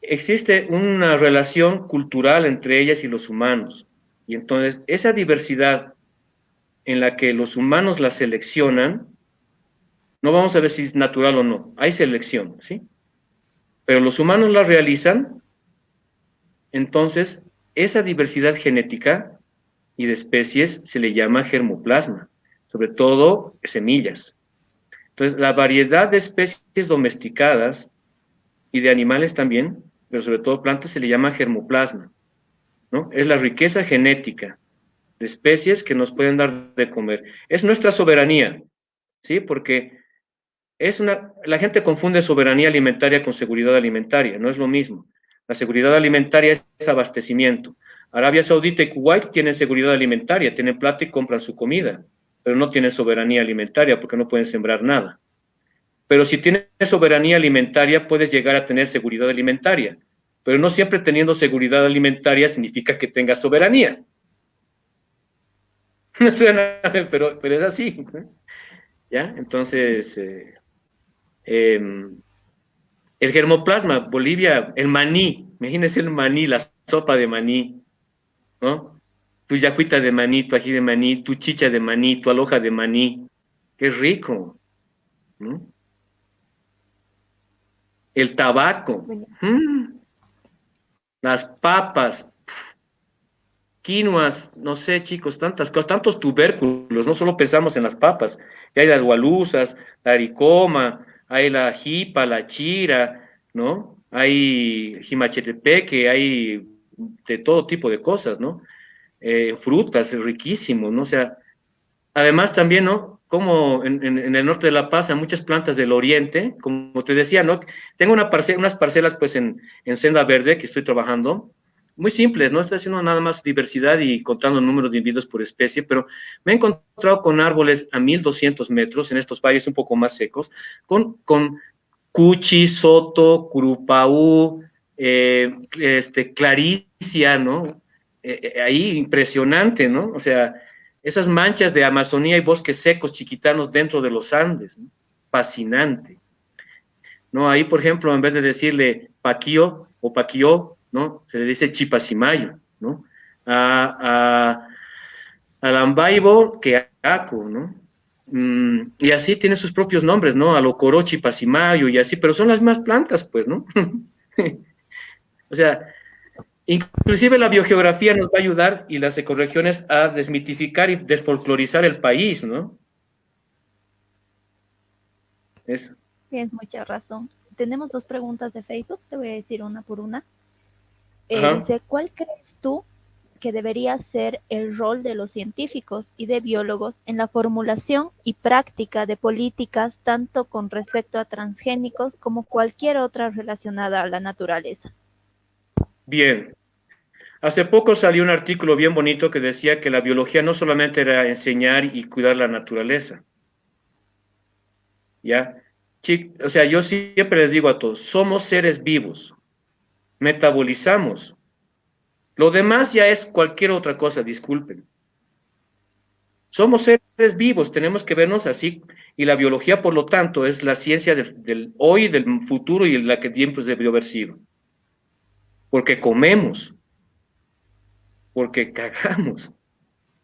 existe una relación cultural entre ellas y los humanos. Y entonces esa diversidad en la que los humanos la seleccionan, no vamos a ver si es natural o no, hay selección, ¿sí? Pero los humanos la realizan, entonces esa diversidad genética y de especies se le llama germoplasma, sobre todo semillas. Entonces, la variedad de especies domesticadas y de animales también, pero sobre todo plantas, se le llama germoplasma, ¿no? Es la riqueza genética de especies que nos pueden dar de comer. Es nuestra soberanía, ¿sí? Porque la gente confunde soberanía alimentaria con seguridad alimentaria, no es lo mismo. La seguridad alimentaria es abastecimiento. Arabia Saudita y Kuwait tienen seguridad alimentaria, tienen plata y compran su comida, pero no tienen soberanía alimentaria porque no pueden sembrar nada. Pero si tienes soberanía alimentaria, puedes llegar a tener seguridad alimentaria. Pero no siempre teniendo seguridad alimentaria significa que tengas soberanía. No suena, pero es así. ¿Ya? Entonces, el germoplasma, Bolivia, el maní, imagínense el maní, la sopa de maní, ¿no? Tu yacuita de maní, tu ají de maní, tu chicha de maní, tu aloja de maní. Qué rico, ¿no? El tabaco, las papas, quinoas, no sé, chicos, tantas cosas, tantos tubérculos, no solo pensamos en las papas, y hay las gualusas, la haricoma, hay la jipa, la chira, ¿no? Hay jimachetepeque, hay de todo tipo de cosas, ¿no? Frutas, riquísimo, ¿no? O sea, además también, ¿no? Como en el norte de La Paz, hay muchas plantas del oriente, como te decía, ¿no? Tengo unas parcelas pues en Senda Verde que estoy trabajando, muy simples, no estoy haciendo nada más diversidad y contando el número de individuos por especie, pero me he encontrado con árboles a 1200 metros en estos valles un poco más secos, con cuchi, soto, curupaú, claricia, ¿no? Ahí impresionante, ¿no? O sea, esas manchas de Amazonía y bosques secos chiquitanos dentro de los Andes, ¿no? Fascinante, ¿no? Ahí, por ejemplo, en vez de decirle paquío o paquío, ¿no? Se le dice chipasimayo, ¿no? A Lambaibo, que aco, ¿no? Y así tiene sus propios nombres, ¿no? Alocoro, chipasimayo y así, pero son las mismas plantas, pues, ¿no? O sea, inclusive la biogeografía nos va a ayudar y las ecorregiones a desmitificar y desfolclorizar el país, ¿no? Eso. Tienes mucha razón. Tenemos dos preguntas de Facebook, te voy a decir una por una. Ajá. Dice, ¿cuál crees tú que debería ser el rol de los científicos y de biólogos en la formulación y práctica de políticas tanto con respecto a transgénicos como cualquier otra relacionada a la naturaleza? Bien. Hace poco salió un artículo bien bonito que decía que la biología no solamente era enseñar y cuidar la naturaleza, ¿ya? O sea, yo siempre les digo a todos, somos seres vivos, metabolizamos. Lo demás ya es cualquier otra cosa, disculpen. Somos seres vivos, tenemos que vernos así, y la biología, por lo tanto, es la ciencia del hoy, del futuro y la que siempre debió haber sido. Porque comemos, porque cagamos,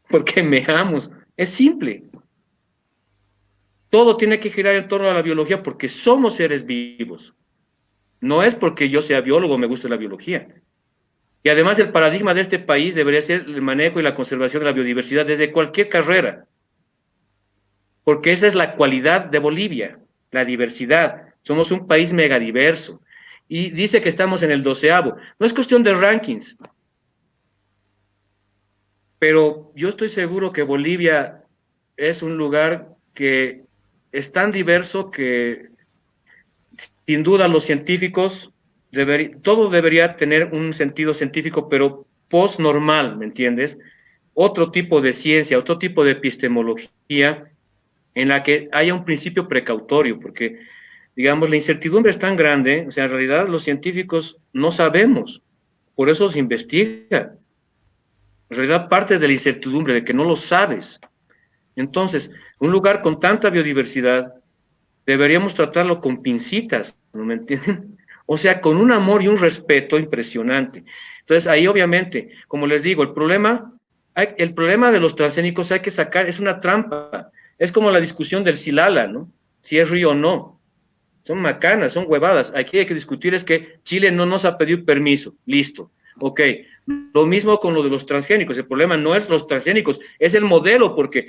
porque meamos. Es simple. Todo tiene que girar en torno a la biología porque somos seres vivos. No es porque yo sea biólogo me guste la biología. Y además el paradigma de este país debería ser el manejo y la conservación de la biodiversidad desde cualquier carrera. Porque esa es la cualidad de Bolivia, la diversidad. Somos un país megadiverso. Y dice que estamos en el 12º. No es cuestión de rankings. Pero yo estoy seguro que Bolivia es un lugar que es tan diverso que sin duda los científicos, todo debería tener un sentido científico, pero post-normal, ¿me entiendes? Otro tipo de ciencia, otro tipo de epistemología en la que haya un principio precautorio, porque, digamos, la incertidumbre es tan grande, o sea, en realidad los científicos no sabemos, por eso se investiga. En realidad parte de la incertidumbre, de que no lo sabes. Entonces, un lugar con tanta biodiversidad, deberíamos tratarlo con pincitas, ¿no me entienden? O sea, con un amor y un respeto impresionante. Entonces, ahí obviamente, como les digo, el problema de los transgénicos hay que sacar, es una trampa. Es como la discusión del Silala, ¿no? Si es río o no. Son macanas, son huevadas. Aquí hay que discutir es que Chile no nos ha pedido permiso. Listo. Ok. Lo mismo con lo de los transgénicos. El problema no es los transgénicos, es el modelo, porque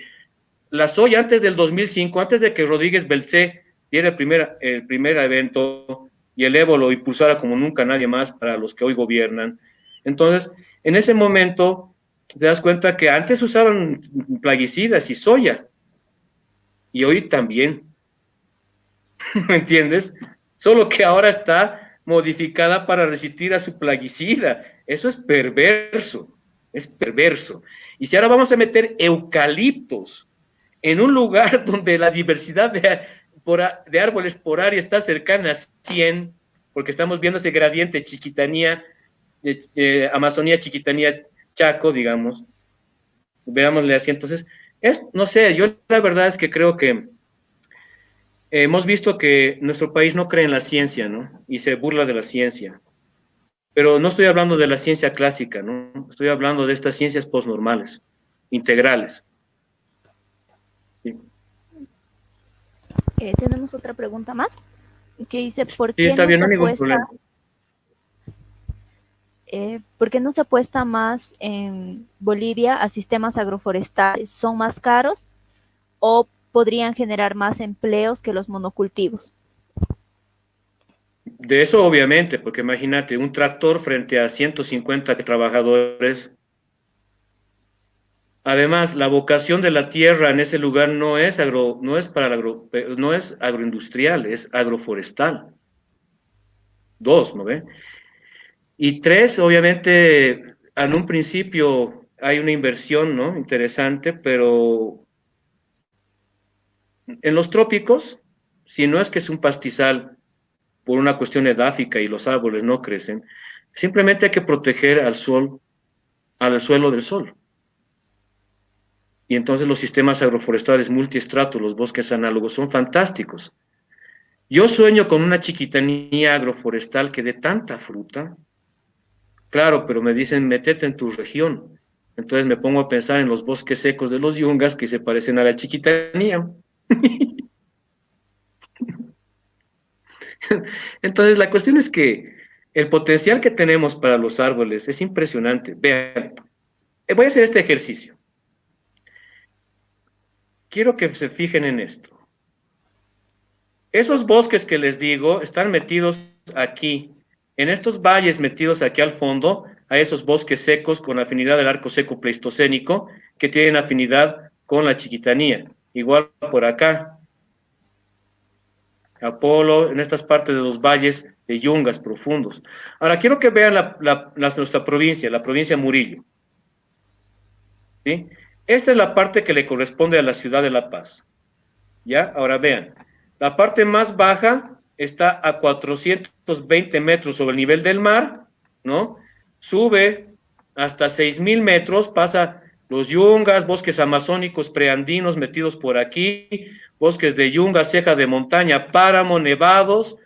la soya antes del 2005, antes de que Rodríguez Belcé diera el primer evento y el Evo lo impulsara como nunca nadie más para los que hoy gobiernan. Entonces, en ese momento, te das cuenta que antes usaban plaguicidas y soya, y hoy también, ¿me entiendes? Solo que ahora está modificada para resistir a su plaguicida. Eso es perverso, es perverso. Y si ahora vamos a meter eucaliptos en un lugar donde la diversidad de árboles por área está cercana a 100, porque estamos viendo ese gradiente Chiquitanía, Amazonía, Chiquitanía, Chaco, digamos, veámosle así, entonces, no sé, yo la verdad es que creo que hemos visto que nuestro país no cree en la ciencia, ¿no? Y se burla de la ciencia. Pero no estoy hablando de la ciencia clásica, ¿no? Estoy hablando de estas ciencias postnormales, integrales. ¿Sí? Tenemos otra pregunta más que dice, Sí, está bien, no hay ningún problema. ¿Por qué no se apuesta más en Bolivia a sistemas agroforestales? ¿Son más caros o podrían generar más empleos que los monocultivos? De eso obviamente, porque imagínate, un tractor frente a 150 trabajadores. Además, la vocación de la tierra en ese lugar no es no es agroindustrial, es agroforestal. 2, ¿no ve? Y 3, obviamente, en un principio hay una inversión, ¿no? Interesante, pero en los trópicos, si no es que es un pastizal por una cuestión edáfica y los árboles no crecen, simplemente hay que proteger al suelo del sol. Y entonces los sistemas agroforestales multiestratos, los bosques análogos, son fantásticos. Yo sueño con una chiquitanía agroforestal que dé tanta fruta. Claro, pero me dicen, métete en tu región. Entonces me pongo a pensar en los bosques secos de los yungas que se parecen a la chiquitanía. Entonces la cuestión es que el potencial que tenemos para los árboles es impresionante. Vean, voy a hacer este ejercicio. Quiero que se fijen en esto. Esos bosques que les digo están metidos aquí, en estos valles metidos aquí al fondo, a esos bosques secos con afinidad del arco seco pleistocénico, que tienen afinidad con la chiquitanía. Igual por acá, Apolo, en estas partes de los valles de yungas profundos. Ahora, quiero que vean nuestra provincia, la provincia Murillo. ¿Sí? Esta es la parte que le corresponde a la ciudad de La Paz. ¿Ya? Ahora vean, la parte más baja está a 420 metros sobre el nivel del mar, ¿no? Sube hasta 6.000 metros, pasa los yungas, bosques amazónicos preandinos metidos por aquí, bosques de yungas, ceja de montaña, páramo, nevados,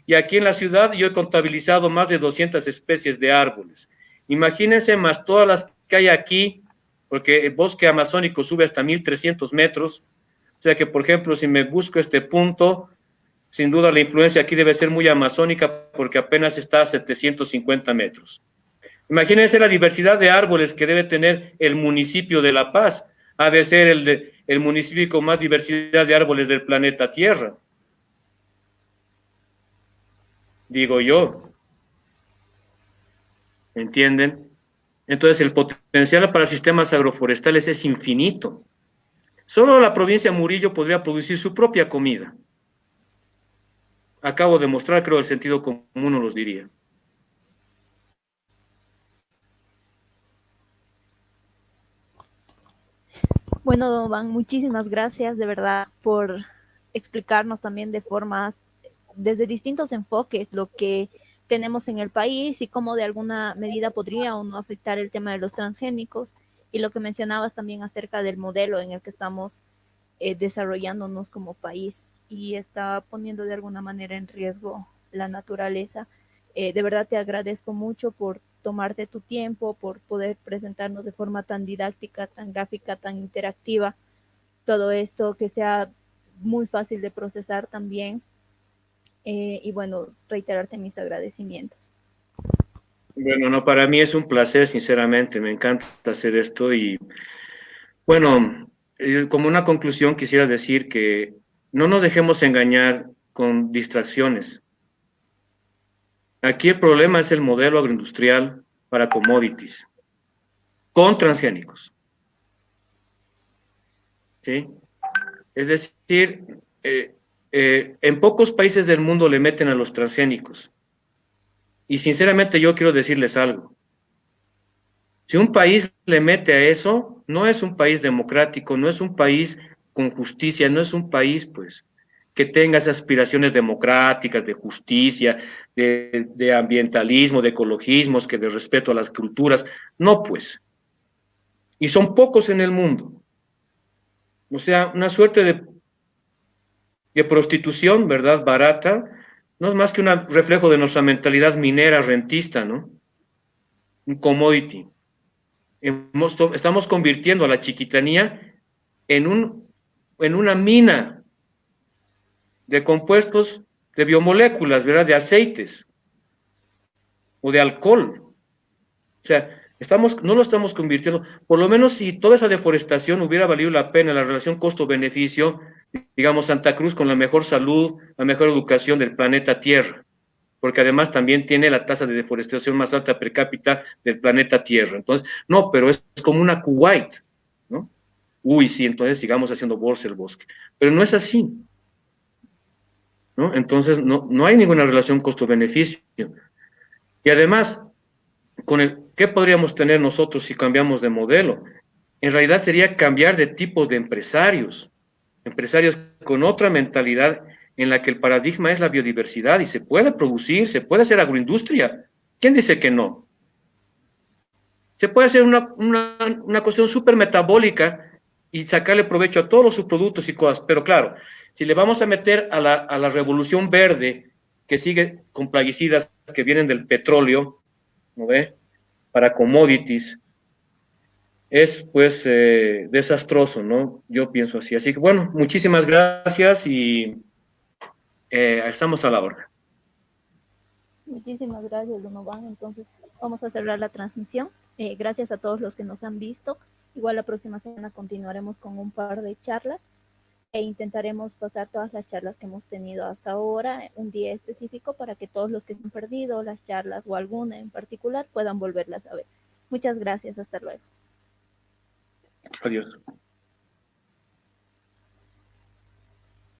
y aquí en la ciudad yo he contabilizado más de 200 especies de árboles. Imagínense más todas las que hay aquí, porque el bosque amazónico sube hasta 1.300 metros, o sea que, por ejemplo, si me busco este punto, sin duda la influencia aquí debe ser muy amazónica porque apenas está a 750 metros. Imagínense la diversidad de árboles que debe tener el municipio de La Paz. Ha de ser el municipio con más diversidad de árboles del planeta Tierra. Digo yo. ¿Entienden? Entonces el potencial para sistemas agroforestales es infinito. Solo la provincia de Murillo podría producir su propia comida. Acabo de mostrar, creo, el sentido común nos los diría. Bueno, don Van, muchísimas gracias de verdad por explicarnos también de formas, desde distintos enfoques, lo que tenemos en el país y cómo de alguna medida podría o no afectar el tema de los transgénicos. Y lo que mencionabas también acerca del modelo en el que estamos desarrollándonos como país y está poniendo de alguna manera en riesgo la naturaleza. De verdad te agradezco mucho por tomarte tu tiempo, por poder presentarnos de forma tan didáctica, tan gráfica, tan interactiva, todo esto que sea muy fácil de procesar también. Y bueno, reiterarte mis agradecimientos. Bueno, no, para mí es un placer, sinceramente, me encanta hacer esto y bueno, como una conclusión quisiera decir que no nos dejemos engañar con distracciones. Aquí el problema es el modelo agroindustrial para commodities, con transgénicos, ¿sí? Es decir, en pocos países del mundo le meten a los transgénicos. Y sinceramente yo quiero decirles algo. Si un país le mete a eso, no es un país democrático, no es un país con justicia, no es un país, pues, que tenga esas aspiraciones democráticas, de justicia, de ambientalismo, de ecologismos, que de respeto a las culturas. No, pues. Y son pocos en el mundo. O sea, una suerte de prostitución, ¿verdad? Barata, no es más que un reflejo de nuestra mentalidad minera, rentista, ¿no? Un commodity. Estamos convirtiendo a la chiquitanía en, en una mina de compuestos de biomoléculas, ¿verdad? De aceites o de alcohol. O sea, no lo estamos convirtiendo. Por lo menos si toda esa deforestación hubiera valido la pena, la relación costo-beneficio, digamos, Santa Cruz con la mejor salud, la mejor educación del planeta Tierra, porque además también tiene la tasa de deforestación más alta per cápita del planeta Tierra. Entonces, no, pero es como una Kuwait, ¿no? Uy, sí, entonces sigamos haciendo bolsa el bosque. Pero no es así, ¿no? Entonces, no hay ninguna relación costo-beneficio. Y además, ¿qué podríamos tener nosotros si cambiamos de modelo? En realidad sería cambiar de tipo de empresarios, empresarios con otra mentalidad en la que el paradigma es la biodiversidad y se puede producir, se puede hacer agroindustria. ¿Quién dice que no? Se puede hacer una cuestión súper metabólica y sacarle provecho a todos los subproductos y cosas, pero claro, si le vamos a meter a la revolución verde que sigue con plaguicidas que vienen del petróleo, ¿no ve? Para commodities, es pues desastroso, ¿no? Yo pienso así. Así que bueno, muchísimas gracias y estamos a la hora. Muchísimas gracias, Donovan. Entonces, vamos a cerrar la transmisión. Gracias a todos los que nos han visto. Igual la próxima semana continuaremos con un par de charlas e intentaremos pasar todas las charlas que hemos tenido hasta ahora, un día específico, para que todos los que han perdido las charlas o alguna en particular puedan volverlas a ver. Muchas gracias. Hasta luego. Adiós.